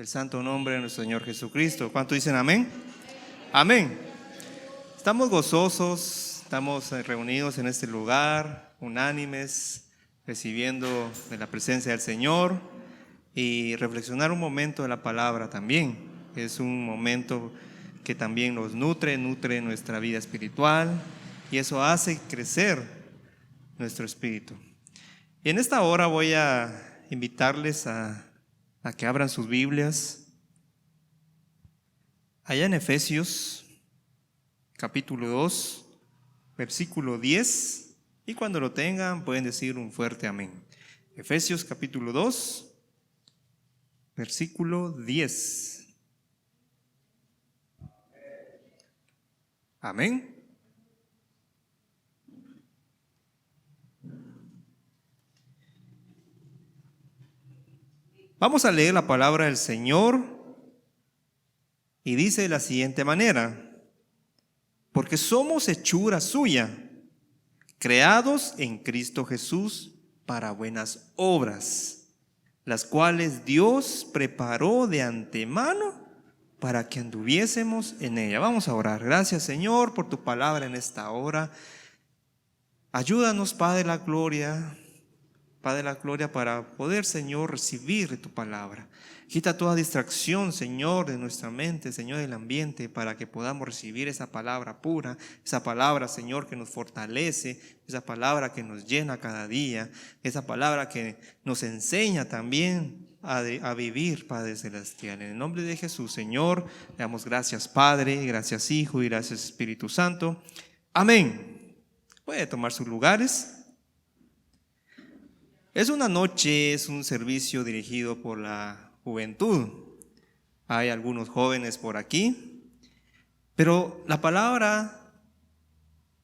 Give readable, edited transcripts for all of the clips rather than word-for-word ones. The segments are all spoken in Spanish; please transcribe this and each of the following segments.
el santo nombre de nuestro Señor Jesucristo. ¿Cuánto dicen amén? Amén. Estamos gozosos, estamos reunidos en este lugar, unánimes, recibiendo de la presencia del Señor y reflexionar un momento de la palabra también. Es un momento que también nos nutre nuestra vida espiritual y eso hace crecer nuestro espíritu. Y en esta hora voy a invitarles a que abran sus Biblias allá en Efesios capítulo 2, versículo 10, y cuando lo tengan pueden decir un fuerte amén. Efesios capítulo 2, versículo 10. Amén. Vamos a leer la palabra del Señor y dice de la siguiente manera: porque somos hechura suya, creados en Cristo Jesús para buenas obras, las cuales Dios preparó de antemano para que anduviésemos en ella. Vamos a orar. Gracias, Señor, por tu palabra en esta hora. Ayúdanos, Padre de la gloria, para poder, Señor, recibir tu palabra. Quita toda distracción, Señor, de nuestra mente, Señor, del ambiente, para que podamos recibir esa palabra pura, esa palabra, Señor, que nos fortalece, esa palabra que nos llena cada día, esa palabra que nos enseña también a vivir, Padre Celestial. En el nombre de Jesús, Señor, le damos gracias, Padre, gracias, Hijo, y gracias, Espíritu Santo. Amén. Puede tomar sus lugares. Es una noche, es un servicio dirigido por la juventud. Hay algunos jóvenes por aquí, pero la palabra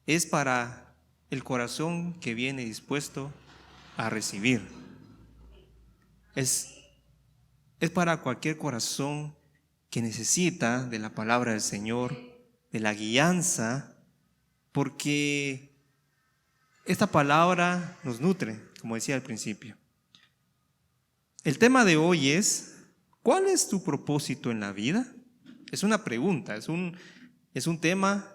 es para el corazón que viene dispuesto a recibir. Es para cualquier corazón que necesita de la palabra del Señor, de la guianza, porque esta palabra nos nutre, como decía al principio. El tema de hoy es: ¿cuál es tu propósito en la vida? Es una pregunta, es un tema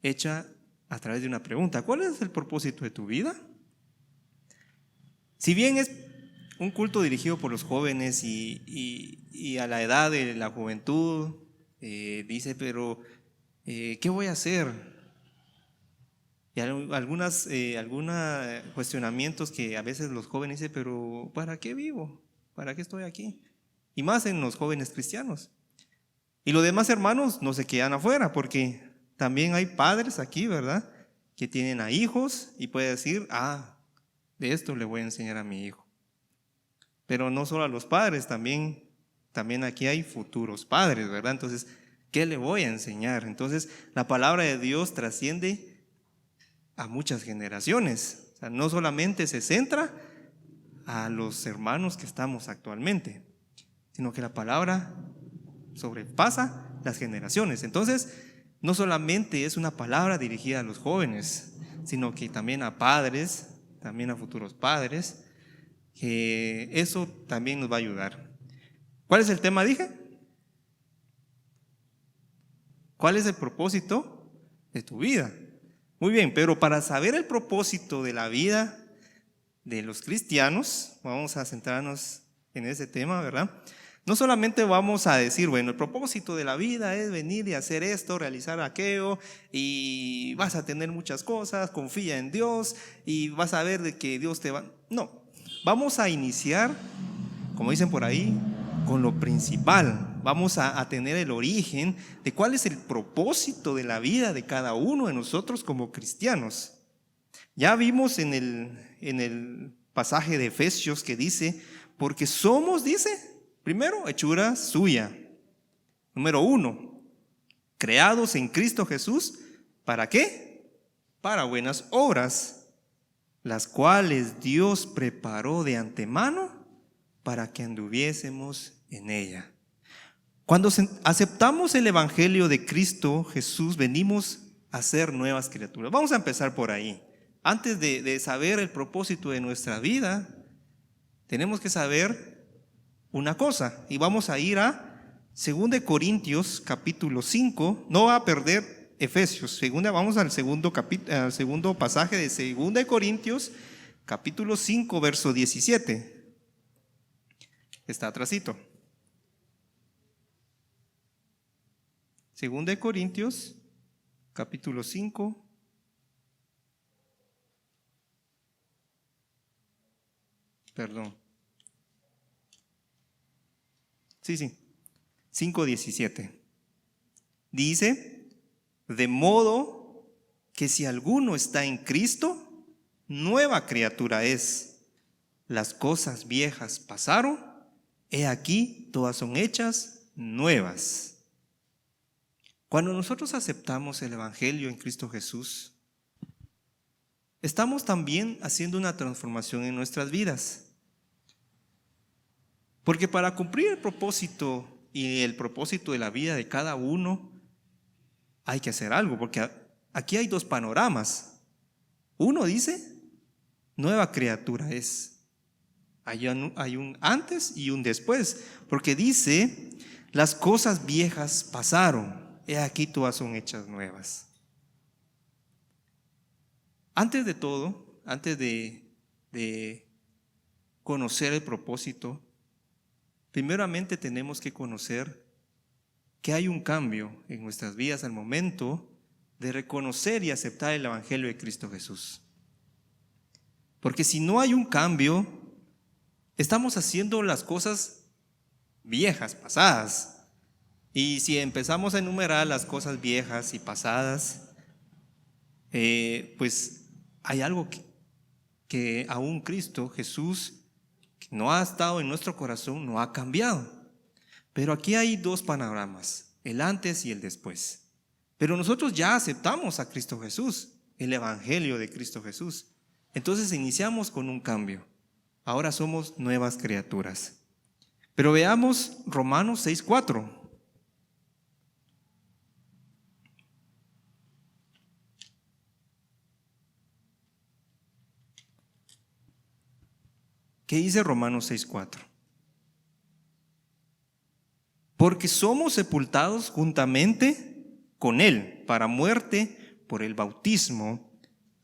hecha a través de una pregunta. ¿Cuál es el propósito de tu vida? Si bien es un culto dirigido por los jóvenes y a la edad de la juventud, dice, pero ¿qué voy a hacer? Y algunos cuestionamientos que a veces los jóvenes dicen, pero ¿para qué vivo? ¿Para qué estoy aquí? Y más en los jóvenes cristianos. Y los demás hermanos no se quedan afuera, porque también hay padres aquí, ¿verdad?, que tienen a hijos y puede decir, de esto le voy a enseñar a mi hijo. Pero no solo a los padres, también aquí hay futuros padres, ¿verdad? Entonces, ¿qué le voy a enseñar? Entonces, la palabra de Dios trasciende a muchas generaciones. O sea, no solamente se centra a los hermanos que estamos actualmente, sino que la palabra sobrepasa las generaciones. Entonces, no solamente es una palabra dirigida a los jóvenes, sino que también a padres, también a futuros padres, que eso también nos va a ayudar. ¿Cuál es el tema, dije? ¿Cuál es el propósito de tu vida? Muy bien, pero para saber el propósito de la vida de los cristianos, vamos a centrarnos en ese tema, ¿verdad? No solamente vamos a decir, bueno, el propósito de la vida es venir y hacer esto, realizar aquello, y vas a tener muchas cosas, confía en Dios y vas a ver de que Dios te va. No, vamos a iniciar, como dicen por ahí, con lo principal. Vamos a tener el origen de cuál es el propósito de la vida de cada uno de nosotros como cristianos. Ya vimos en el pasaje de Efesios que dice, porque somos, dice, primero, hechura suya. Número 1, creados en Cristo Jesús, ¿para qué? Para buenas obras, las cuales Dios preparó de antemano para que anduviésemos en ella. Cuando aceptamos el evangelio de Cristo Jesús, venimos a ser nuevas criaturas. Vamos a empezar por ahí. Antes de saber el propósito de nuestra vida, tenemos que saber una cosa. Y vamos a ir a 2 Corintios capítulo 5. No va a perder Efesios. Vamos al segundo pasaje de 2 Corintios capítulo 5, verso 17. Está atrasito. 2 Corintios capítulo 5. Perdón. Sí. 5:17. Dice, de modo que si alguno está en Cristo, nueva criatura es. Las cosas viejas pasaron, he aquí, todas son hechas nuevas. Cuando nosotros aceptamos el Evangelio en Cristo Jesús, estamos también haciendo una transformación en nuestras vidas. Porque para cumplir el propósito y el propósito de la vida de cada uno, hay que hacer algo, porque aquí hay dos panoramas. Uno dice, nueva criatura es. Hay un antes y un después, porque dice, las cosas viejas pasaron, he aquí todas son hechas nuevas. Antes de todo, antes de conocer el propósito, primeramente tenemos que conocer que hay un cambio en nuestras vidas al momento de reconocer y aceptar el Evangelio de Cristo Jesús. Porque si no hay un cambio, estamos haciendo las cosas viejas, pasadas. Y si empezamos a enumerar las cosas viejas y pasadas, pues hay algo que aún Cristo Jesús, que no ha estado en nuestro corazón, no ha cambiado. Pero aquí hay dos panoramas, el antes y el después. Pero nosotros ya aceptamos a Cristo Jesús, el Evangelio de Cristo Jesús. Entonces iniciamos con un cambio. Ahora somos nuevas criaturas. Pero veamos Romanos 6:4. ¿Qué dice Romanos 6:4? Porque somos sepultados juntamente con Él para muerte por el bautismo,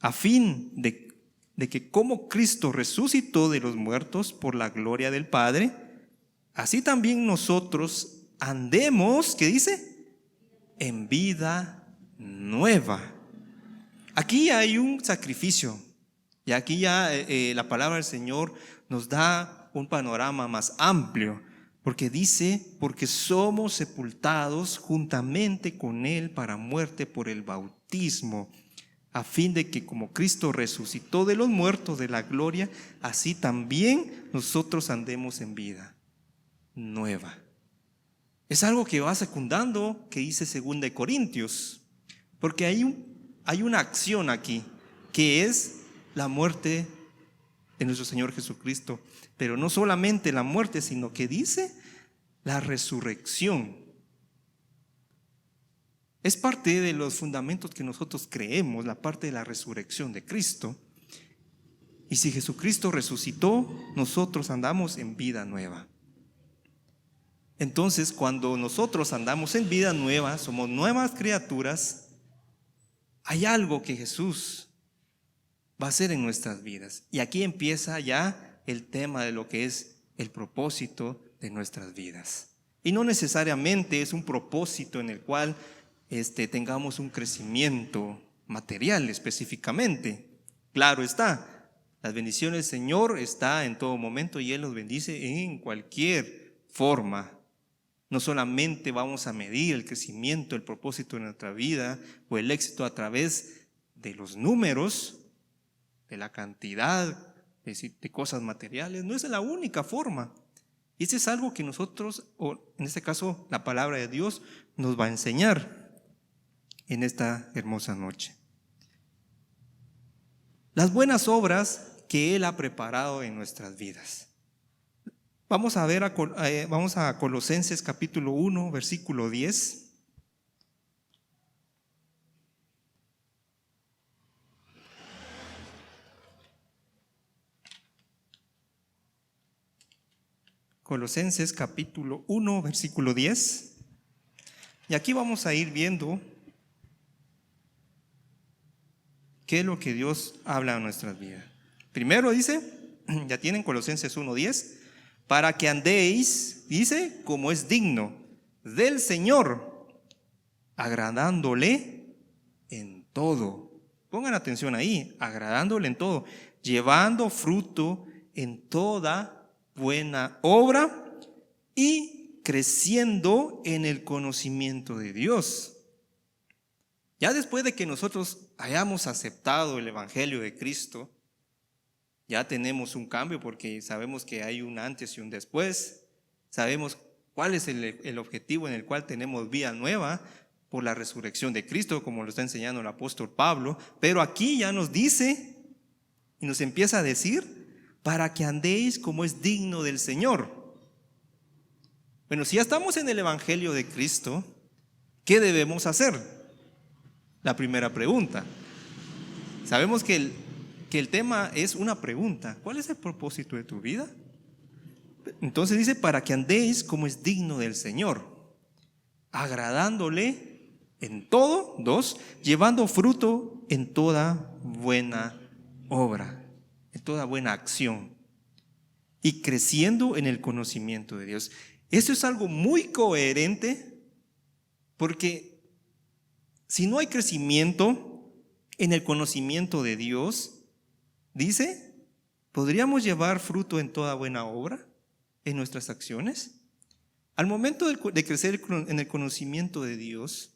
a fin de que como Cristo resucitó de los muertos por la gloria del Padre, así también nosotros andemos, ¿qué dice? En vida nueva. Aquí hay un sacrificio y aquí ya la palabra del Señor nos da un panorama más amplio, porque dice, porque somos sepultados juntamente con Él para muerte por el bautismo, a fin de que como Cristo resucitó de los muertos de la gloria, así también nosotros andemos en vida nueva. Es algo que va secundando que dice 2 Corintios, porque hay una acción aquí, que es la muerte de nuestro Señor Jesucristo, pero no solamente la muerte, sino que dice la resurrección. Es parte de los fundamentos que nosotros creemos, la parte de la resurrección de Cristo. Y si Jesucristo resucitó, nosotros andamos en vida nueva. Entonces, cuando nosotros andamos en vida nueva, somos nuevas criaturas, hay algo que Jesús va a hacer en nuestras vidas. Y aquí empieza ya el tema de lo que es el propósito de nuestras vidas. Y no necesariamente es un propósito en el cual tengamos un crecimiento material específicamente. Claro está, las bendiciones del Señor está en todo momento y Él nos bendice en cualquier forma. No solamente vamos a medir el crecimiento, el propósito de nuestra vida o el éxito a través de los números, de la cantidad de cosas materiales, no es la única forma. Y ese es algo que nosotros, o en este caso la palabra de Dios, nos va a enseñar en esta hermosa noche. Las buenas obras que Él ha preparado en nuestras vidas. Vamos a Colosenses capítulo 1, versículo 10. Colosenses capítulo 1, versículo 10. Y aquí vamos a ir viendo qué es lo que Dios habla en nuestras vidas. Primero dice, ya tienen Colosenses 1:10, para que andéis, dice, como es digno del Señor, agradándole en todo. Pongan atención ahí, agradándole en todo, llevando fruto en toda buena obra y creciendo en el conocimiento de Dios. Ya después de que nosotros hayamos aceptado el Evangelio de Cristo, ya tenemos un cambio porque sabemos que hay un antes y un después. Sabemos cuál es el objetivo en el cual tenemos vida nueva por la resurrección de Cristo, como lo está enseñando el apóstol Pablo. Pero aquí ya nos dice y nos empieza a decir, para que andéis como es digno del Señor. Bueno, si ya estamos en el Evangelio de Cristo, ¿qué debemos hacer? La primera pregunta. Sabemos que el tema es una pregunta. ¿Cuál es el propósito de tu vida? Entonces dice, para que andéis como es digno del Señor, agradándole en todo, 2, llevando fruto en toda buena obra, en toda buena acción y creciendo en el conocimiento de Dios. Esto es algo muy coherente porque si no hay crecimiento en el conocimiento de Dios, dice, ¿podríamos llevar fruto en toda buena obra en nuestras acciones? Al momento de crecer en el conocimiento de Dios,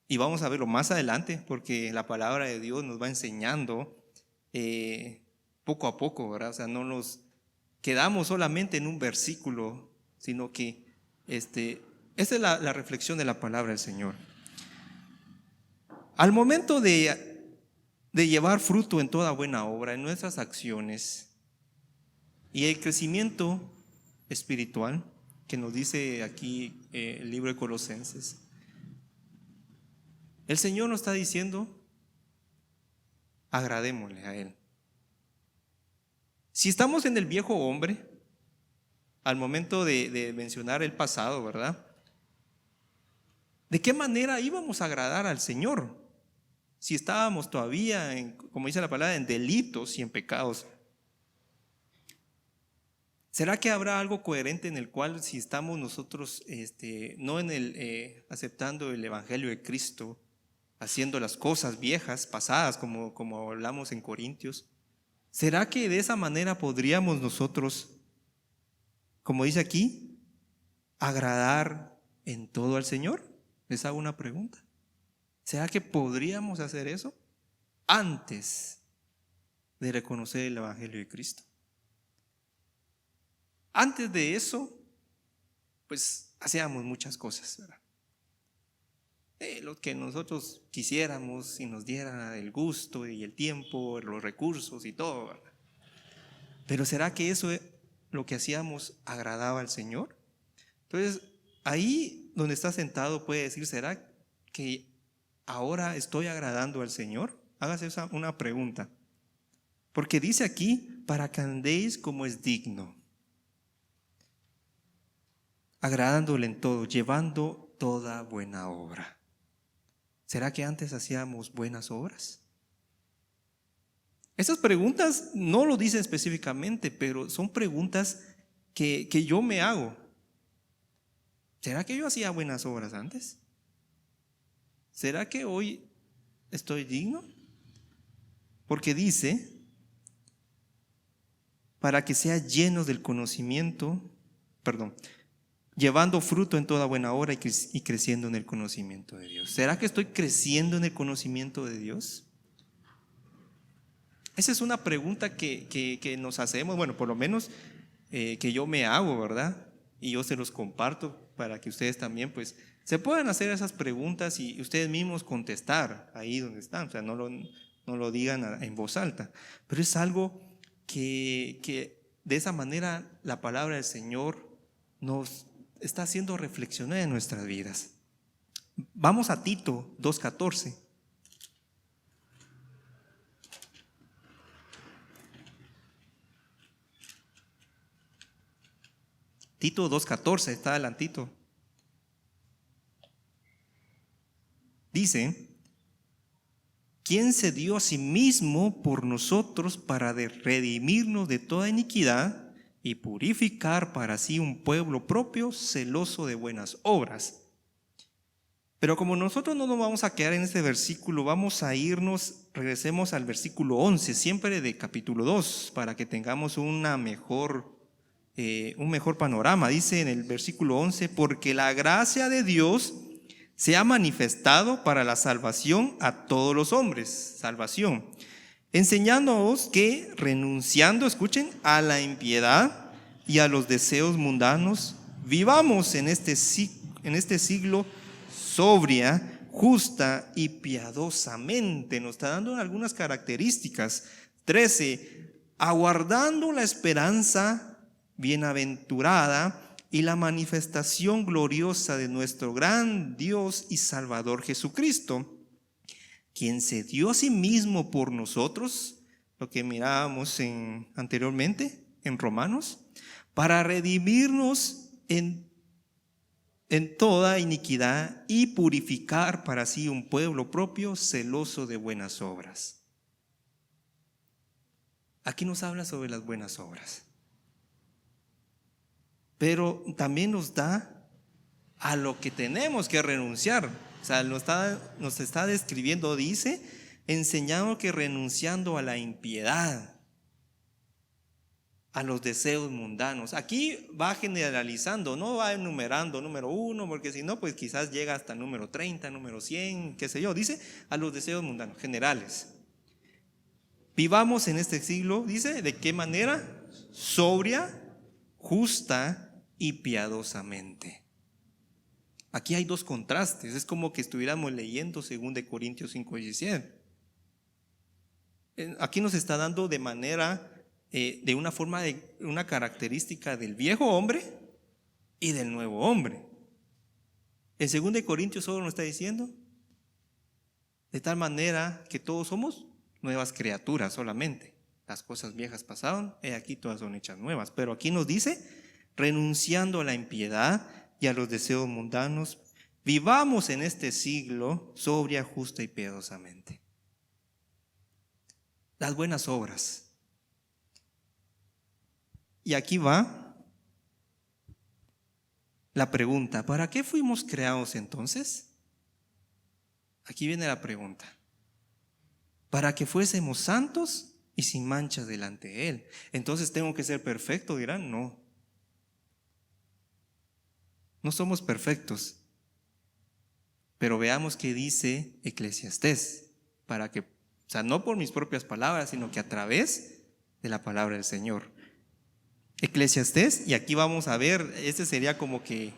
y vamos a verlo más adelante, porque la palabra de Dios nos va enseñando poco a poco, ¿verdad? O sea, no nos quedamos solamente en un versículo, sino que esta es la reflexión de la palabra del Señor. Al momento de llevar fruto en toda buena obra, en nuestras acciones, y el crecimiento espiritual, que nos dice aquí el libro de Colosenses, el Señor nos está diciendo, agradémosle a Él. Si estamos en el viejo hombre, al momento de mencionar el pasado, ¿verdad? ¿De qué manera íbamos a agradar al Señor? Si estábamos todavía, como dice la palabra, en delitos y en pecados. ¿Será que habrá algo coherente en el cual si estamos nosotros no aceptando el Evangelio de Cristo, haciendo las cosas viejas, pasadas, como hablamos en Corintios, ¿será que de esa manera podríamos nosotros, como dice aquí, agradar en todo al Señor? Les hago una pregunta. ¿Será que podríamos hacer eso antes de reconocer el Evangelio de Cristo? Antes de eso, pues hacíamos muchas cosas, ¿verdad? Lo que nosotros quisiéramos y nos diera el gusto y el tiempo, los recursos y todo, ¿verdad? Pero ¿será que eso lo que hacíamos agradaba al Señor? Entonces, ahí donde está sentado puede decir, ¿será que ahora estoy agradando al Señor? Hágase una pregunta. Porque dice aquí, para que andéis como es digno, agradándole en todo, llevando toda buena obra. ¿Será que antes hacíamos buenas obras? Esas preguntas no lo dicen específicamente, pero son preguntas que yo me hago. ¿Será que yo hacía buenas obras antes? ¿Será que hoy estoy digno? Porque dice, para que sea llenos del conocimiento, llevando fruto en toda buena obra y creciendo en el conocimiento de Dios. ¿Será que estoy creciendo en el conocimiento de Dios? Esa es una pregunta que nos hacemos, bueno, por lo menos que yo me hago, ¿verdad? Y yo se los comparto para que ustedes también pues se puedan hacer esas preguntas y ustedes mismos contestar ahí donde están. O sea, no lo digan en voz alta, pero es algo que de esa manera la palabra del Señor nos está haciendo reflexionar en nuestras vidas. Vamos a Tito 2:14. Tito 2:14, está adelantito. Dice: ¿quién se dio a sí mismo por nosotros para redimirnos de toda iniquidad y purificar para sí un pueblo propio, celoso de buenas obras? Pero como nosotros no nos vamos a quedar en este versículo, vamos a irnos, regresemos al versículo 11, siempre de capítulo 2, para que tengamos un mejor panorama. Dice en el versículo 11: porque la gracia de Dios se ha manifestado para la salvación a todos los hombres, salvación, enseñándoos que renunciando, escuchen, a la impiedad y a los deseos mundanos, vivamos en este siglo sobria, justa y piadosamente. Nos está dando algunas características. 13, aguardando la esperanza bienaventurada y la manifestación gloriosa de nuestro gran Dios y Salvador Jesucristo, quien se dio a sí mismo por nosotros, lo que mirábamos anteriormente en Romanos, para redimirnos en toda iniquidad y purificar para sí un pueblo propio, celoso de buenas obras. Aquí nos habla sobre las buenas obras, pero también nos da a lo que tenemos que renunciar. O sea, nos está describiendo, dice, enseñando que renunciando a la impiedad, a los deseos mundanos. Aquí va generalizando, no va enumerando número 1, porque si no, pues quizás llega hasta número 30, número 100, qué sé yo. Dice a los deseos mundanos, generales. Vivamos en este siglo, dice, ¿de qué manera? Sobria, justa y piadosamente. Aquí hay dos contrastes, es como que estuviéramos leyendo 2 Corintios 5:17. Aquí nos está dando de manera, de una forma, de una característica del viejo hombre y del nuevo hombre. En 2 Corintios solo nos está diciendo, de tal manera que todos somos nuevas criaturas solamente. Las cosas viejas pasaron, aquí todas son hechas nuevas. Pero aquí nos dice, renunciando a la impiedad y a los deseos mundanos, vivamos en este siglo sobria, justa y piadosamente. Las buenas obras. Y aquí va la pregunta: ¿para qué fuimos creados entonces? Aquí viene la pregunta. Para que fuésemos santos y sin mancha delante de Él. Entonces, ¿tengo que ser perfecto? Dirán, no. No somos perfectos. Pero veamos qué dice Eclesiastés, para que, o sea, no por mis propias palabras, sino que a través de la palabra del Señor. Eclesiastés, y aquí vamos a ver, este sería como que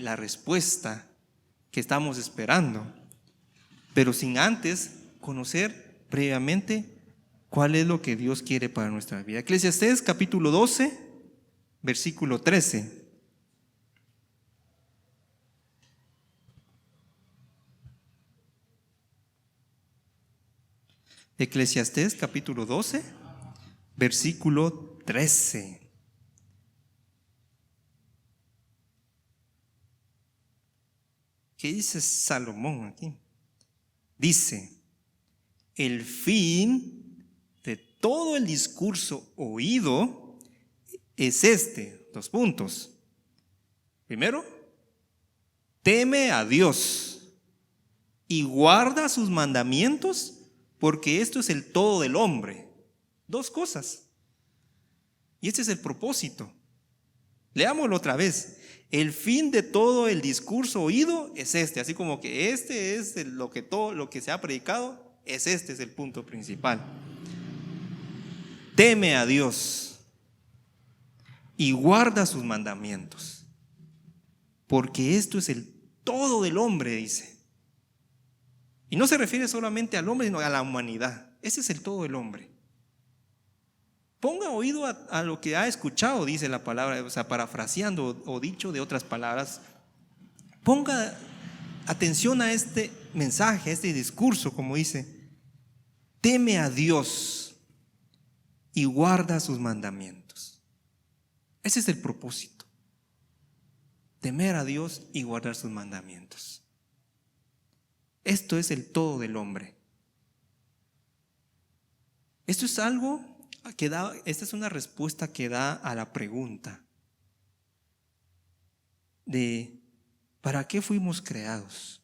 la respuesta que estamos esperando, pero sin antes conocer previamente cuál es lo que Dios quiere para nuestra vida. Eclesiastés capítulo 12, versículo 13. Eclesiastés capítulo 12, versículo 13. ¿Qué dice Salomón aquí? Dice: el fin de todo el discurso oído es este, 2 puntos. Primero, teme a Dios y guarda sus mandamientos, porque esto es el todo del hombre. 2 cosas. Y este es el propósito. Leámoslo otra vez. El fin de todo el discurso oído es este, así como que este es todo lo que se ha predicado, este es el punto principal. Teme a Dios y guarda sus mandamientos, porque esto es el todo del hombre, dice. Y no se refiere solamente al hombre, sino a la humanidad. Ese es el todo del hombre. Ponga oído a lo que ha escuchado, dice la palabra, o sea, parafraseando o dicho de otras palabras. Ponga atención a este mensaje, a este discurso, como dice: teme a Dios y guarda sus mandamientos. Ese es el propósito. temer a Dios y guardar sus mandamientos. Esto es el todo del hombre. Esto es algo que da, esta es una respuesta que da a la pregunta de ¿para qué fuimos creados?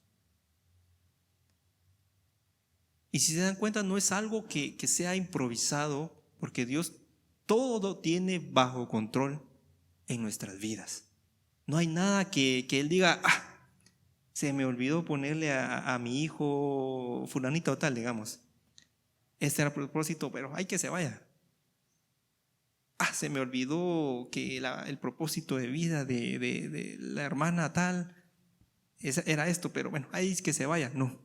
Y si se dan cuenta, no es algo que sea improvisado, porque Dios todo tiene bajo control en nuestras vidas. No hay nada que Él diga, se me olvidó ponerle a mi hijo fulanito o tal, digamos. Este era el propósito, pero hay que se vaya. Se me olvidó que el propósito de vida de la hermana tal era esto, pero bueno, ahí es que se vaya. No.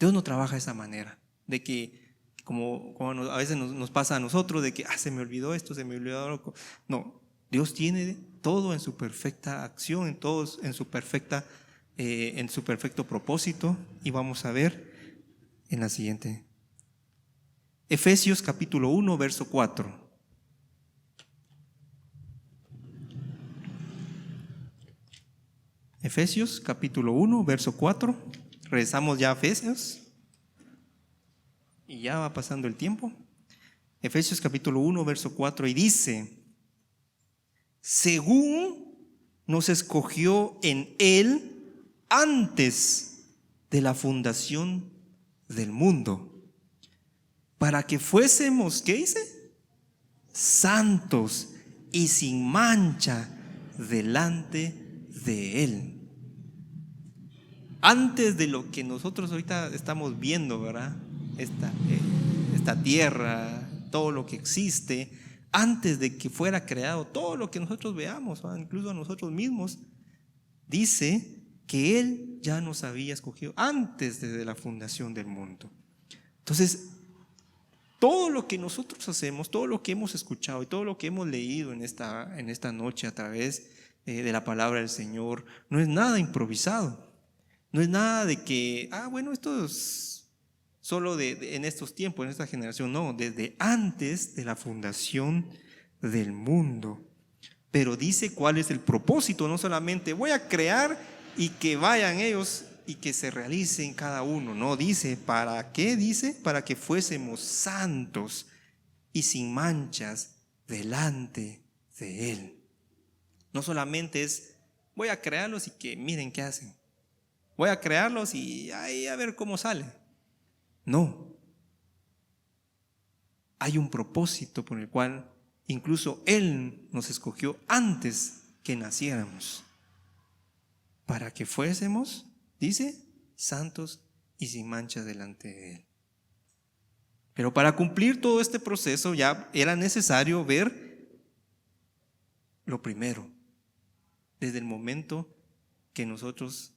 Dios no trabaja de esa manera, de que como a veces nos pasa a nosotros, de que se me olvidó esto, se me olvidó lo. No, Dios tiene todo en su perfecta acción, en su perfecto propósito, y vamos a ver en la siguiente. Efesios capítulo 1, verso 4. Efesios capítulo 1, verso 4. Regresamos ya a Efesios y ya va pasando el tiempo. Efesios capítulo 1, verso 4, y dice: según nos escogió en Él antes de la fundación del mundo, para que fuésemos, ¿qué dice? Santos y sin mancha delante de Él. Antes de lo que nosotros ahorita estamos viendo, ¿verdad? Esta tierra, todo lo que existe, antes de que fuera creado, todo lo que nosotros veamos, ¿verdad? Incluso a nosotros mismos, dice que Él ya nos había escogido antes de la fundación del mundo. Entonces, todo lo que nosotros hacemos, todo lo que hemos escuchado y todo lo que hemos leído en esta noche a través de la palabra del Señor, no es nada improvisado. No es nada de que, bueno, esto es solo en estos tiempos, en esta generación. No, desde antes de la fundación del mundo. Pero dice cuál es el propósito. No solamente voy a crear y que vayan ellos y que se realicen cada uno. No, dice, ¿para qué? Dice, para que fuésemos santos y sin manchas delante de Él. No solamente es, voy a crearlos y que miren qué hacen. Voy a crearlos y ahí a ver cómo sale. No. Hay un propósito por el cual incluso Él nos escogió antes que naciéramos, para que fuésemos, dice, santos y sin mancha delante de Él. Pero para cumplir todo este proceso ya era necesario ver lo primero, desde el momento que nosotros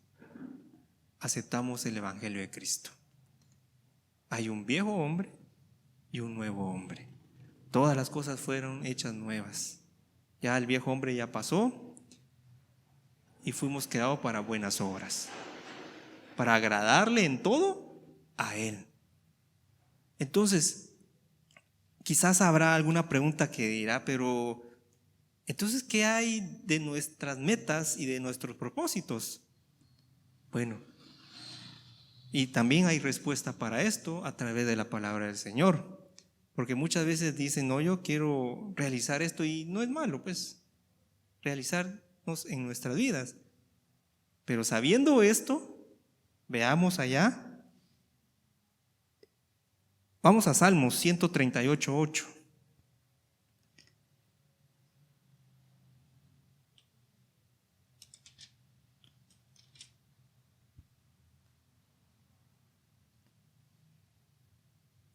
aceptamos el Evangelio de Cristo. Hay un viejo hombre y un nuevo hombre. Todas las cosas fueron hechas nuevas. Ya el viejo hombre ya pasó y fuimos creados para buenas obras, para agradarle en todo a Él. Entonces, quizás habrá alguna pregunta que dirá, pero entonces, ¿qué hay de nuestras metas y de nuestros propósitos? Bueno, y también hay respuesta para esto a través de la palabra del Señor. Porque muchas veces dicen, no, yo quiero realizar esto, y no es malo, pues, realizarnos en nuestras vidas. Pero sabiendo esto, veamos allá. Vamos a Salmos 138, 8.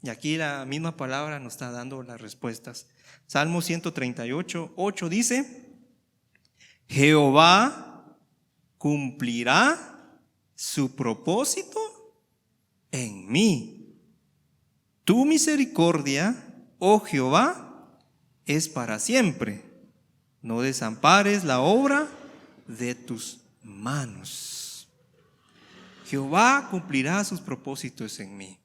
Y aquí la misma palabra nos está dando las respuestas. Salmo 138, 8 dice: Jehová cumplirá su propósito en mí. Tu misericordia, oh Jehová, es para siempre. No desampares la obra de tus manos. Jehová cumplirá sus propósitos en mí.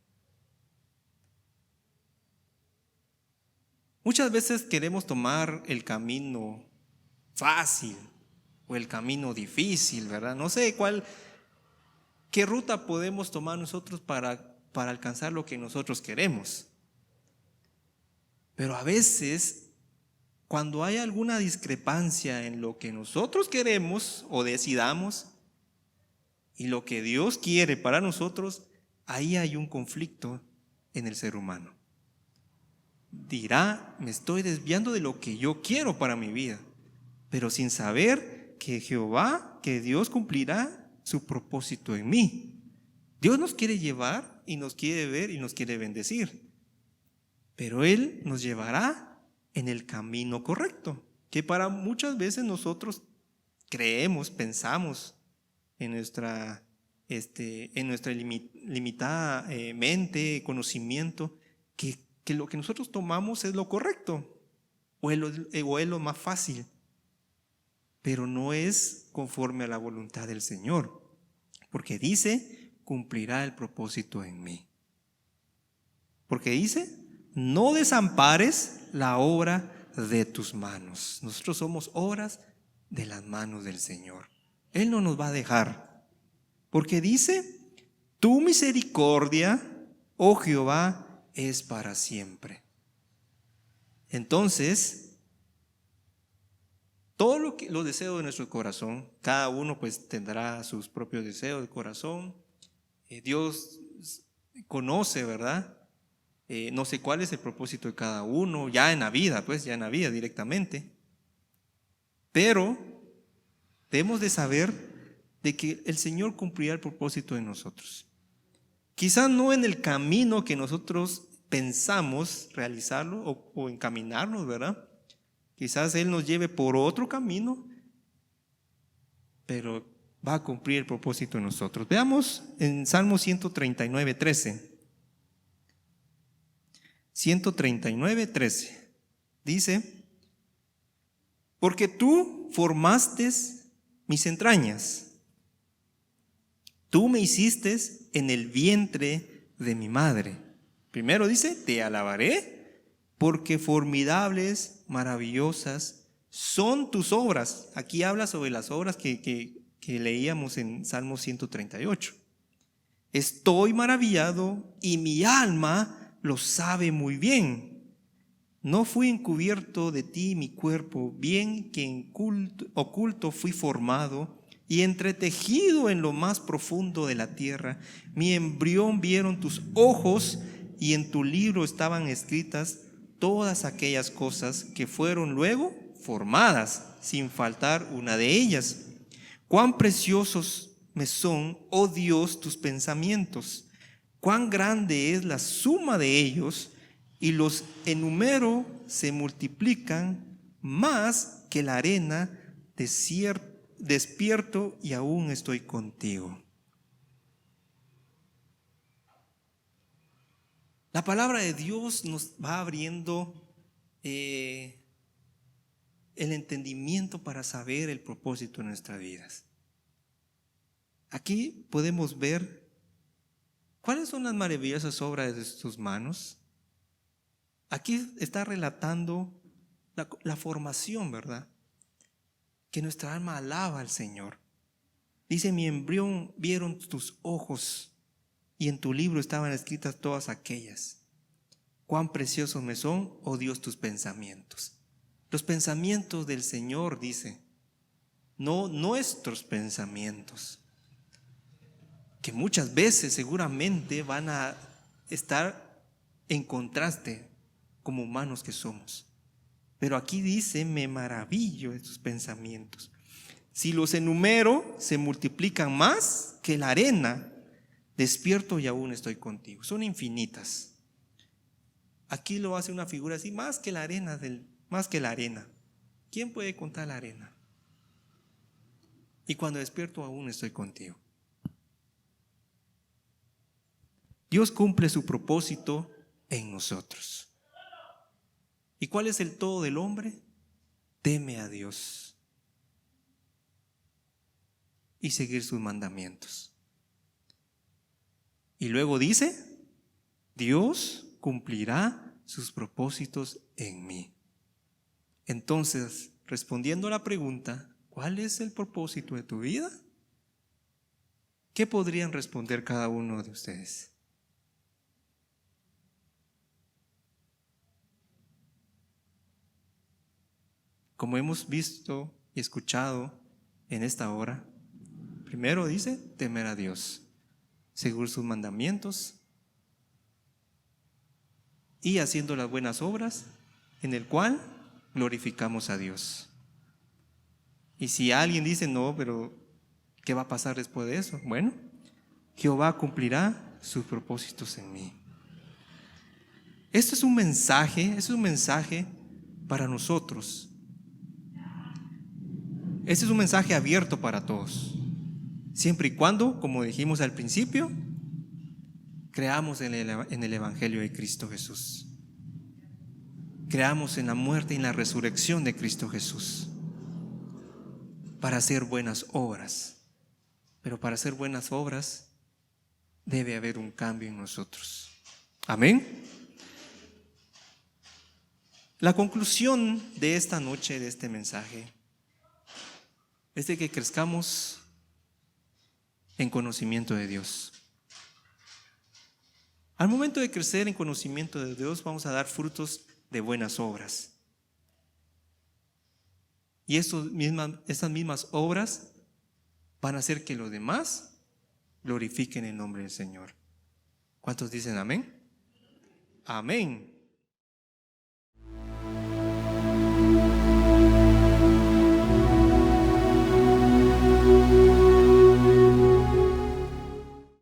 Muchas veces queremos tomar el camino fácil o el camino difícil, ¿verdad? No sé qué ruta podemos tomar nosotros para alcanzar lo que nosotros queremos. Pero a veces, cuando hay alguna discrepancia en lo que nosotros queremos o decidamos y lo que Dios quiere para nosotros, ahí hay un conflicto en el ser humano. Dirá, me estoy desviando de lo que yo quiero para mi vida, pero sin saber que que Dios cumplirá su propósito en mí. Dios nos quiere llevar y nos quiere ver y nos quiere bendecir, pero Él nos llevará en el camino correcto, que para muchas veces nosotros creemos, pensamos en nuestra limitada mente, conocimiento, que lo que nosotros tomamos es lo correcto o es lo más fácil, pero no es conforme a la voluntad del Señor, porque dice, cumplirá el propósito en mí. Porque dice, no desampares la obra de tus manos. Nosotros somos obras de las manos del Señor. Él no nos va a dejar, porque dice, tu misericordia, oh Jehová, es para siempre. Entonces, todos los deseos de nuestro corazón, cada uno pues tendrá sus propios deseos del corazón. Dios conoce, ¿verdad? No sé cuál es el propósito de cada uno, ya en la vida directamente. Pero debemos de saber de que el Señor cumplirá el propósito de nosotros. Quizás no en el camino que nosotros pensamos realizarlo o encaminarnos, ¿verdad? Quizás Él nos lleve por otro camino, pero va a cumplir el propósito en nosotros. Veamos en Salmo 139, 13. 139, 13. Dice, porque tú formaste mis entrañas, tú me hiciste en el vientre de mi madre. Primero dice, te alabaré, porque formidables, maravillosas son tus obras. Aquí habla sobre las obras que leíamos en Salmo 138. Estoy maravillado y mi alma lo sabe muy bien. No fui encubierto de ti mi cuerpo, bien que oculto fui formado y entretejido en lo más profundo de la tierra. Mi embrión vieron tus ojos y en tu libro estaban escritas todas aquellas cosas que fueron luego formadas, sin faltar una de ellas. Cuán preciosos me son, oh Dios, tus pensamientos. Cuán grande es la suma de ellos, y los enumero se multiplican más que la arena. Despierto y aún estoy contigo. La palabra de Dios nos va abriendo el entendimiento para saber el propósito de nuestras vidas. Aquí podemos ver cuáles son las maravillosas obras de sus manos. Aquí está relatando la formación, ¿verdad? Que nuestra alma alaba al Señor. Dice, mi embrión vieron tus ojos y en tu libro estaban escritas todas aquellas. Cuán preciosos me son, oh Dios, tus pensamientos. Los pensamientos del Señor, dice, no nuestros pensamientos, que muchas veces seguramente van a estar en contraste como humanos que somos. Pero aquí dice, me maravillo de tus pensamientos. Si los enumero, se multiplican más que la arena. Despierto y aún estoy contigo. Son infinitas. Aquí lo hace una figura así, más que la arena. ¿Quién puede contar la arena? Y cuando despierto aún estoy contigo. Dios cumple su propósito en nosotros. ¿Y cuál es el todo del hombre? Teme a Dios y seguir sus mandamientos. Y luego dice, Dios cumplirá sus propósitos en mí. Entonces, respondiendo a la pregunta, ¿cuál es el propósito de tu vida? ¿Qué podrían responder cada uno de ustedes? Como hemos visto y escuchado en esta hora, primero dice temer a Dios, seguir sus mandamientos y haciendo las buenas obras, en el cual glorificamos a Dios. Y si alguien dice, no, pero ¿qué va a pasar después de eso? Bueno, Jehová cumplirá sus propósitos en mí. Esto es un mensaje para nosotros. Este es un mensaje abierto para todos, siempre y cuando, como dijimos al principio, creamos en el Evangelio de Cristo Jesús. Creamos en la muerte y en la resurrección de Cristo Jesús para hacer buenas obras. Pero para hacer buenas obras debe haber un cambio en nosotros. Amén. La conclusión de esta noche, de este mensaje, es de que crezcamos en conocimiento de Dios. Al momento de crecer en conocimiento de Dios, vamos a dar frutos de buenas obras. Y esas mismas obras van a hacer que los demás glorifiquen el nombre del Señor. ¿Cuántos dicen amén? Amén.